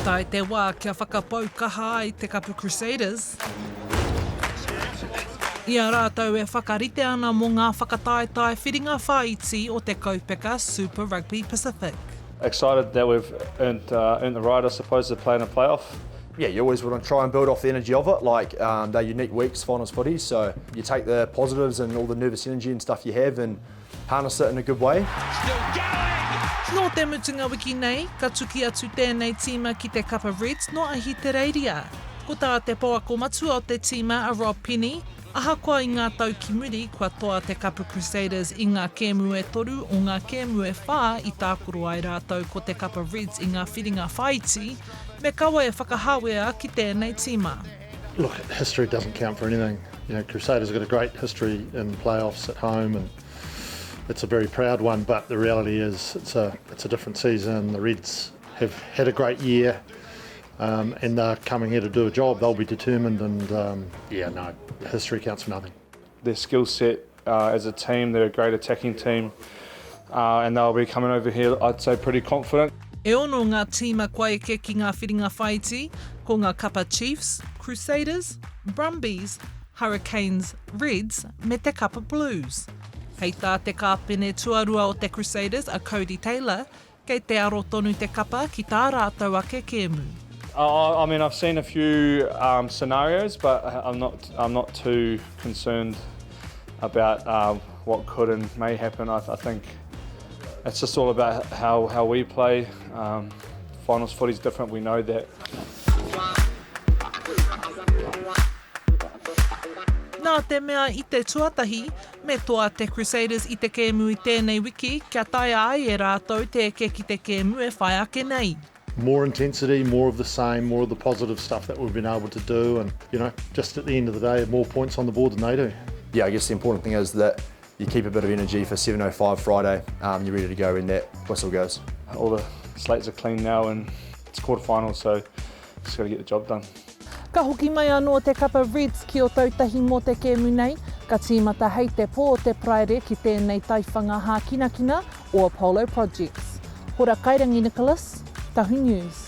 Tai te wā kia whakapau kaha ai te kapa Crusaders. Ia rātou e whakarite ana mō ngā whakataetae whiringa whāiti o te kaupeka Super Rugby Pacific. Excited that we've earned the right, I suppose, to play in a playoff. Yeah, you always want to try and build off the energy of it, like they're unique weeks, finals footy, so you take the positives and all the nervous energy and stuff you have and harness it in a good way. Still going! Nō te mutunga wiki nei, ka tuki atu tēnei tīma ki te kapa Reds no ahi te reiria. Ko tā te poako matua o te tīma a Rob Penny, ahakoa i ngā tau ki muri kua toa te kapa Crusaders i ngā kēmu e toru o ngā kēmu e whā i tākoro ai rātou ko te kapa Reds i ngā whiringa whāiti, me kawa e whakahawea ki tēnei tīma. Look, history doesn't count for anything. You know, Crusaders have got a great history in playoffs at home and it's a very proud one, but the reality is it's a different season. The Reds have had a great year and they're coming here to do a job. They'll be determined and history counts for nothing. Their skill set as a team, they're a great attacking team and they'll be coming over here, I'd say, pretty confident. E ono ngā tīma kwaeke ki ngā whiringa whāiti, ko ngā kapa Chiefs, Crusaders, Brumbies, Hurricanes, Reds, me te kapa Blues. Kei tā te kāpene tuarua o te Crusaders a Cody Taylor, kei te aro tonu te kapa ki tā rātou ake kēmu. I mean, I've seen a few scenarios, but I'm not too concerned about what could and may happen. I think it's just all about how we play. Finals footy's different, we know that. Nā te mea i te tuatahi, me toa te Crusaders i te kēmu i tēnei wiki, kia taia ai e rātou te eke ki te kēmu e whai ake nei. More intensity, more of the same, more of the positive stuff that we've been able to do and, you know, just at the end of the day, more points on the board than they do. Yeah, I guess the important thing is that you keep a bit of energy for 7:05 Friday, you're ready to go when that whistle goes. All the slates are clean now and it's quarterfinals, so just got to get the job done. Ka hoki mai anō te kapa Reds ki o tautahi mō te kēmu nei, ka tīmata hei te pō o te praere ki tēnei taiwhanga hākinakina o Apollo Projects. Hora Kairangi Nicholas, Tahu News.